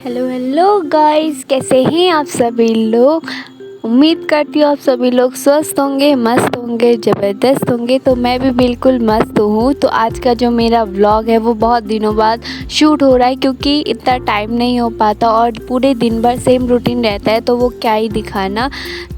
Hello hello guys, कैसे हैं आप सभी लोग। उम्मीद करती हूँ आप सभी लोग स्वस्थ होंगे, मस्त होंगे, ज़बरदस्त होंगे। तो मैं भी बिल्कुल मस्त हूँ। तो आज का जो मेरा व्लॉग है वो बहुत दिनों बाद शूट हो रहा है, क्योंकि इतना टाइम नहीं हो पाता और पूरे दिन भर सेम रूटीन रहता है, तो वो क्या ही दिखाना।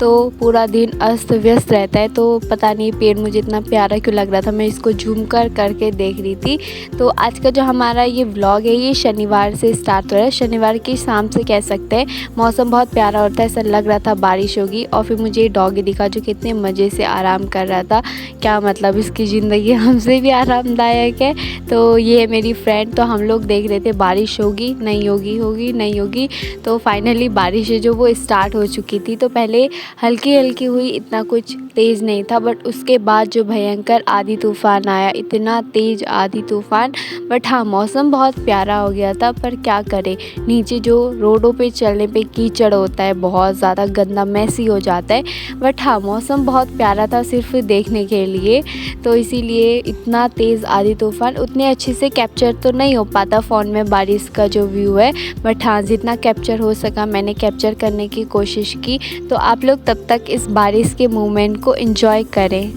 तो पूरा दिन अस्त व्यस्त रहता है। तो पता नहीं पेड़ मुझे इतना प्यारा क्यों लग रहा था, मैं इसको झूम कर करके देख रही थी। तो आज का जो हमारा ये व्लॉग है ये शनिवार से स्टार्ट हो रहा है, शनिवार की शाम से कह सकते हैं। मौसम बहुत प्यारा होता है, ऐसा लग रहा था बारिश होगी। और फिर मुझे डॉगी दिखा जो कितने मज़े से आराम कर रहा था। क्या मतलब, इसकी ज़िंदगी हमसे भी आरामदायक है। तो ये है मेरी फ्रेंड। तो हम लोग देख रहे थे बारिश होगी नहीं होगी, होगी नहीं होगी। तो फाइनली बारिश है जो वो स्टार्ट हो चुकी थी। तो पहले हल्की हल्की हुई, इतना कुछ तेज़ नहीं था। बट उसके बाद जो भयंकर आंधी तूफ़ान आया, इतना तेज़ आंधी तूफ़ान। बट हाँ, मौसम बहुत प्यारा हो गया था। पर क्या करें, नीचे जो रोडों पे चलने पे कीचड़ होता है, बहुत ज़्यादा गंदा मैसी हो जाता है। बट हाँ, मौसम बहुत प्यारा था सिर्फ देखने के लिए। तो इसीलिए इतना तेज़ आंधी तूफ़ान उतने अच्छे से कैप्चर तो नहीं हो पाता फ़ोन में बारिश का जो व्यू है। बट हाँ, जितना कैप्चर हो सका मैंने कैप्चर करने की कोशिश की। तो आप लोग तब तक इस बारिश के मोमेंट को एंजॉय करें।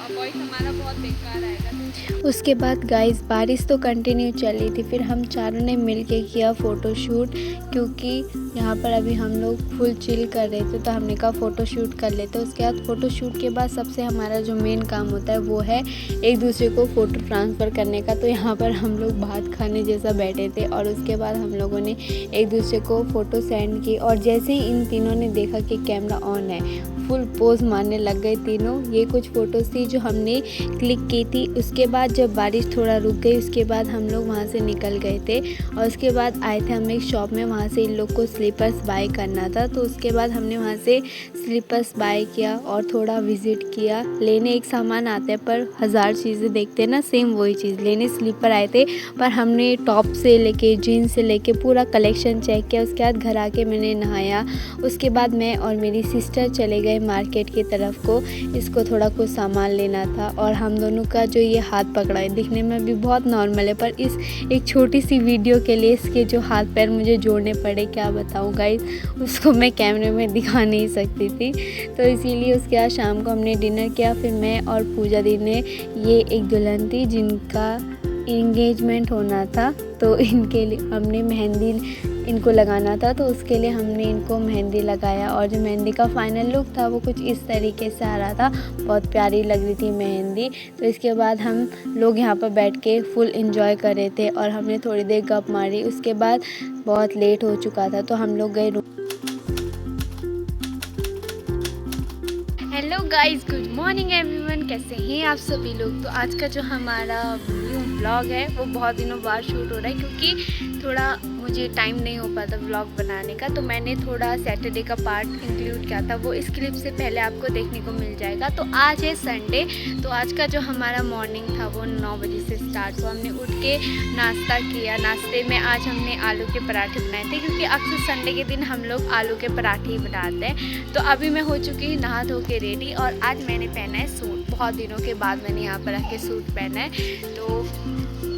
वॉइस हमारा बहुत बेकार आएगा। उसके बाद गाइस बारिश तो कंटिन्यू चल रही थी। फिर हम चारों ने मिलके किया फ़ोटोशूट, क्योंकि यहाँ पर अभी हम लोग फुल चिल कर रहे थे। तो हमने कहा फ़ोटोशूट कर लेते। उसके बाद फ़ोटोशूट के बाद सबसे हमारा जो मेन काम होता है वो है एक दूसरे को फ़ोटो ट्रांसफ़र करने का। तो यहाँ पर हम लोग भात खाने जैसा बैठे थे और उसके बाद हम लोगों ने एक दूसरे को फ़ोटो सेंड की। और जैसे ही इन तीनों ने देखा कि कैमरा ऑन है, फुल पोज मारने लग गए तीनों। ये कुछ फ़ोटोज़ थी जो हमने क्लिक की थी। उसके बाद जब बारिश थोड़ा रुक गई, उसके बाद हम लोग वहाँ से निकल गए थे। और उसके बाद आए थे हम एक शॉप में, वहाँ से इन लोग को स्लीपर्स बाय करना था। तो उसके बाद हमने वहाँ से स्लीपर्स बाय किया और थोड़ा विज़िट किया। लेने एक सामान आता है पर हज़ार चीज़ें देखते हैं ना, सेम वही चीज़ लेने स्लीपर आए थे। पर हमने टॉप से लेके जीन्स से लेके पूरा कलेक्शन चेक किया। उसके बाद घर आके मैंने नहाया। उसके बाद मैं और मेरी सिस्टर चले गए मार्केट की तरफ को। इसको थोड़ा कुछ सामान लेना था। और हम दोनों का जो ये हाथ पकड़ा है दिखने में भी बहुत नॉर्मल है, पर इस एक छोटी सी वीडियो के लिए इसके जो हाथ पैर मुझे जोड़ने पड़े, क्या बताऊँ गाइस, उसको मैं कैमरे में दिखा नहीं सकती थी। तो इसीलिए उसके बाद शाम को हमने डिनर किया। फिर मैं और पूजा दी ने, ये एक दुल्हन थी जिनका इंगेजमेंट होना था, तो इनके लिए हमने मेहंदी इनको लगाना था। तो उसके लिए हमने इनको मेहंदी लगाया। और जो मेहंदी का फाइनल लुक था वो कुछ इस तरीके से आ रहा था। बहुत प्यारी लग रही थी मेहंदी। तो इसके बाद हम लोग यहाँ पर बैठ के फुल एंजॉय कर रहे थे और हमने थोड़ी देर गप मारी। उसके बाद बहुत लेट हो चुका था तो हम लोग गए। Hello guys, good morning everyone, कैसे हैं आप सभी लोग। तो आज का जो हमारा न्यू व्लॉग है वो बहुत दिनों बाद शूट हो रहा है, क्योंकि थोड़ा मुझे टाइम नहीं हो पाता व्लॉग बनाने का। तो मैंने थोड़ा सैटरडे का पार्ट इंक्लूड किया था, वो इस क्लिप से पहले आपको देखने को मिल जाएगा। तो आज है संडे। तो आज का जो हमारा मॉर्निंग था वो 9 बजे से स्टार्ट हुआ। हमने उठ के नाश्ता किया। नाश्ते में आज हमने आलू के पराठे बनाए थे, क्योंकि अक्सर संडे के दिन हम लोग आलू के पराठे ही बनाते हैं। तो अभी मैं हो चुकी हूँ नहा धो के रेडी। और आज मैंने पहना है सूट। बहुत दिनों के बाद मैंने यहाँ पर आके सूट पहना है। तो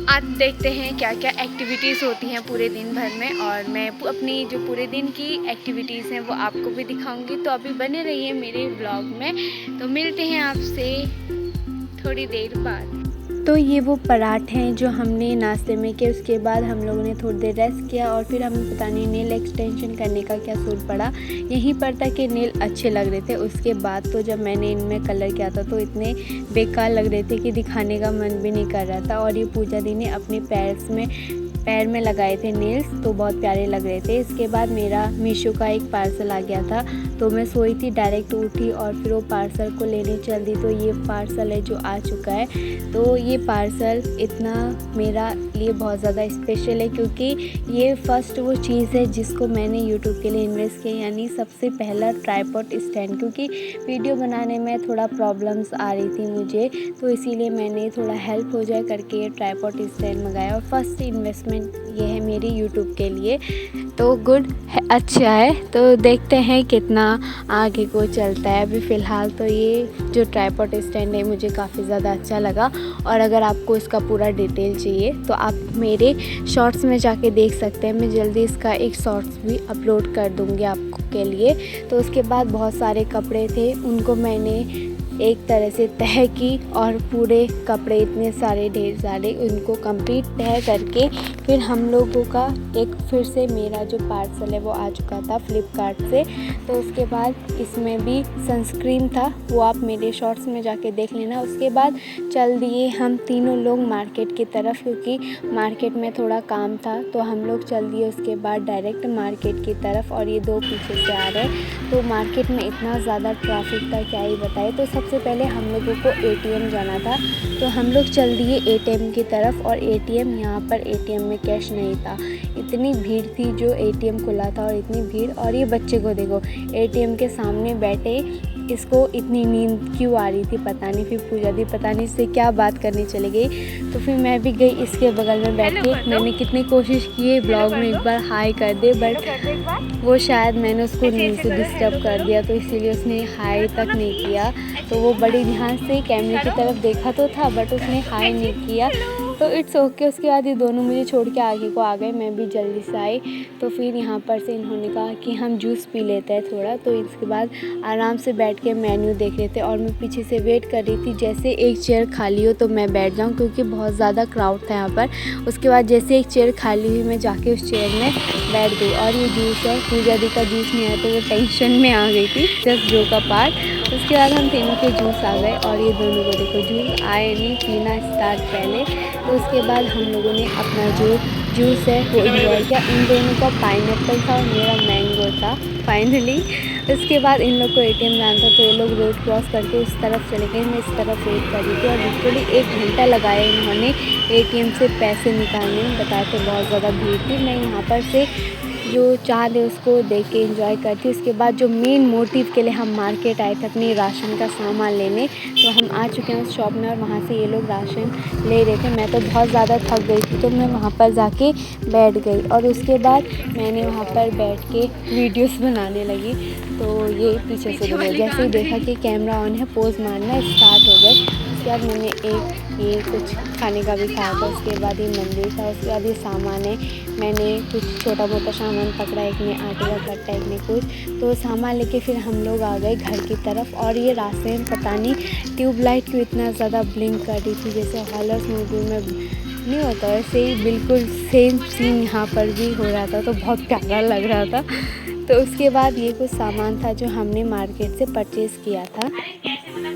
आज देखते हैं क्या क्या एक्टिविटीज़ होती हैं पूरे दिन भर में, और मैं अपनी जो पूरे दिन की एक्टिविटीज़ हैं वो आपको भी दिखाऊंगी। तो अभी बने रहिए मेरे व्लॉग में। तो मिलते हैं आपसे थोड़ी देर बाद। तो ये वो पराठे हैं जो हमने नाश्ते में किए। उसके बाद हम लोगों ने थोड़ी देर रेस्ट किया और फिर हमें पता नहीं नेल एक्सटेंशन करने का क्या सूट पड़ा। यहीं पर था कि नेल अच्छे लग रहे थे। उसके बाद तो जब मैंने इनमें कलर किया था तो इतने बेकार लग रहे थे कि दिखाने का मन भी नहीं कर रहा था। और ये पूजा दी ने अपने पैर में लगाए थे नेल्स, तो बहुत प्यारे लग रहे थे। इसके बाद मेरा मीशो का एक पार्सल आ गया था, तो मैं सोई थी, डायरेक्ट उठी और फिर वो पार्सल को लेने चल दी। तो ये पार्सल है जो आ चुका है। तो ये पार्सल इतना मेरा लिए बहुत ज़्यादा स्पेशल है क्योंकि ये फर्स्ट वो चीज़ है जिसको मैंने यूट्यूब के लिए इन्वेस्ट किया, यानी सबसे पहला ट्राइपॉड स्टैंड। क्योंकि वीडियो बनाने में थोड़ा प्रॉब्लम्स आ रही थी मुझे, तो इसीलिए मैंने थोड़ा हेल्प हो जाए करके ये ट्राइपॉड स्टैंड मंगाया। और फर्स्ट इन्वेस्टमेंट ये है मेरी यूट्यूब के लिए, तो गुड है, अच्छा है। तो देखते हैं कितना आगे को चलता है। अभी फ़िलहाल तो ये जो ट्राइपॉड स्टैंड है मुझे काफ़ी ज़्यादा अच्छा लगा। और अगर आपको इसका पूरा डिटेल चाहिए तो आप मेरे शॉर्ट्स में जाके देख सकते हैं। मैं जल्दी इसका एक शॉर्ट्स भी अपलोड कर दूँगी आपको के लिए। तो उसके बाद बहुत सारे कपड़े थे, उनको मैंने एक तरह से तह की और पूरे कपड़े इतने सारे ढेर सारे उनको कंप्लीट तह करके फिर हम लोगों का एक फिर से मेरा जो पार्सल है वो आ चुका था फ्लिपकार्ट से। तो उसके बाद इसमें भी सनस्क्रीन था, वो आप मेरे शॉर्ट्स में जाके देख लेना। उसके बाद चल दिए हम तीनों लोग मार्केट की तरफ, क्योंकि मार्केट में थोड़ा काम था तो हम लोग चल दिए उसके बाद डायरेक्ट मार्केट की तरफ। और ये दो पीछे से आ रहे हैं। तो मार्केट में इतना ज़्यादा ट्रैफिक था क्या ही बताए। तो सबसे पहले हम लोगों को एटीएम जाना था, तो हम लोग चल दिए एटीएम की तरफ। और एटीएम यहाँ पर एटीएम में कैश नहीं था, इतनी भीड़ थी जो एटीएम खुला था और इतनी भीड़। और ये बच्चे को देखो एटीएम के सामने बैठे, इसको इतनी नींद क्यों आ रही थी पता नहीं। फिर पूजा दी पता नहीं इससे क्या बात करने चली गई, तो फिर मैं भी गई इसके बगल में बैठ के। मैंने कितनी कोशिश की है ब्लॉग में एक बार हाई कर दे, बट वो शायद मैंने उसको नींद से डिस्टर्ब कर दिया, तो इसीलिए उसने हाई तक नहीं किया। तो वो बड़ी ध्यान से कैमरे की तरफ देखा तो था, बट उसने हाई नहीं किया, तो इट्स ओके। उसके बाद ये दोनों मुझे छोड़ के आगे को आ गए, मैं भी जल्दी से आई। तो फिर यहाँ पर से इन्होंने कहा कि हम जूस पी लेते हैं थोड़ा, तो इसके बाद आराम से बैठ के मेन्यू देख रहे थे। और मैं पीछे से वेट कर रही थी जैसे एक चेयर खाली हो तो मैं बैठ जाऊँ, क्योंकि बहुत ज़्यादा क्राउड था यहाँ पर। उसके बाद जैसे एक चेयर खाली हुई मैं जाके उस चेयर में बैठ गई। और ये जूस है, पूजा दी का जूस नहीं आया तो वो टेंशन में आ गई थी, जस्ट जो का पार्ट। उसके बाद हम तीनों के जूस आ गए और ये दोनों को देखो जूस आए नहीं, पीना स्टार्ट पहले। तो उसके बाद हम लोगों ने अपना जो जूस है वो इन्जॉय किया। इन दोनों का पाइनएप्पल था और मेरा मैंगो था फाइनली। उसके बाद इन लोग को एटीएम जाना था, तो ये लोग रोड क्रॉस करके उस तरफ चले गए, मैं इस तरफ वेट कर रही थी। और लिटरली 1 घंटा लगाया इन्होंने एटीएम से पैसे निकालने में, बताया तो बहुत ज़्यादा भीड़ थी। मैं यहाँ पर से जो चाँद है उसको देख के एंजॉय करती। उसके बाद जो मेन मोटिव के लिए हम मार्केट आए थे अपनी राशन का सामान लेने, तो हम आ चुके हैं उस शॉप में और वहाँ से ये लोग राशन ले रहे थे। मैं तो बहुत ज़्यादा थक गई थी, तो मैं वहाँ पर जाके बैठ गई। और उसके बाद मैंने वहाँ पर बैठ के वीडियोस बनाने लगी। तो ये पीछे से जैसे ही देखा कि कैमरा ऑन है, पोज मारना स्टार्ट हो गए। उसके बाद मैंने ये कुछ खाने का भी खाया था। उसके बाद ये मंदिर था। उसके बाद ये सामान है, मैंने कुछ छोटा मोटा सामान पकड़ा, एक ने आटे का कट्टा, एक ने कुछ। तो सामान लेके फिर हम लोग आ गए घर की तरफ। और ये रास्ते में पता नहीं ट्यूबलाइट क्यों इतना ज़्यादा ब्लिंक कर रही थी, जैसे हॉरर मूवी में नहीं होता वैसे ही बिल्कुल सेम सीन यहाँ पर भी हो रहा था, तो बहुत प्यारा लग रहा था। तो उसके बाद ये कुछ सामान था जो हमने मार्केट से परचेज़ किया था।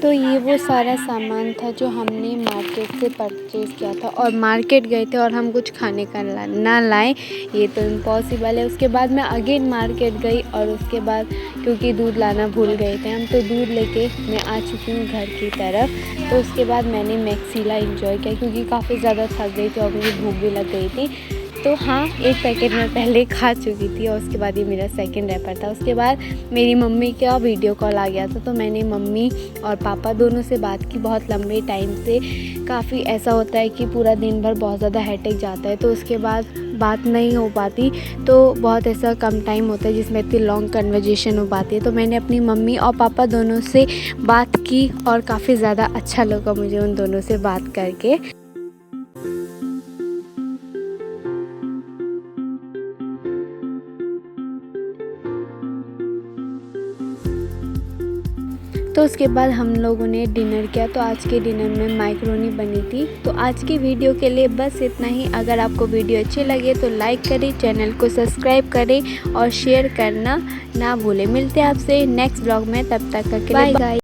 तो ये वो सारा सामान था जो हमने मार्केट से परचेज़ किया था। और मार्केट गए थे और हम कुछ खाने का ना लाएं, ये तो इम्पॉसिबल है। उसके बाद मैं अगेन मार्केट गई और उसके बाद क्योंकि दूध लाना भूल गए थे हम, तो दूध लेके मैं आ चुकी हूँ घर की तरफ। तो उसके बाद मैंने मैक्सिला एंजॉय किया क्योंकि काफ़ी ज़्यादा थक गई थी और मुझे भूख भी लग गई थी। तो हाँ, एक पैकेट मैं पहले खा चुकी थी और उसके बाद ये मेरा सेकंड रैपर था। उसके बाद मेरी मम्मी का वीडियो कॉल आ गया था, तो मैंने मम्मी और पापा दोनों से बात की बहुत लंबे टाइम से। काफ़ी ऐसा होता है कि पूरा दिन भर बहुत ज़्यादा हेडेक जाता है, तो उसके बाद बात नहीं हो पाती। तो बहुत ऐसा कम टाइम होता है जिसमें इतनी लॉन्ग कन्वर्जेशन हो पाती है। तो मैंने अपनी मम्मी और पापा दोनों से बात की और काफ़ी ज़्यादा अच्छा लगा मुझे उन दोनों से बात करके। तो उसके बाद हम लोगों ने डिनर किया। तो आज के डिनर में मैक्रोनी बनी थी। तो आज की वीडियो के लिए बस इतना ही। अगर आपको वीडियो अच्छी लगे तो लाइक करें, चैनल को सब्सक्राइब करें और शेयर करना ना भूलें। मिलते हैं आपसे नेक्स्ट ब्लॉग में, तब तक के लिए बाय गाइस।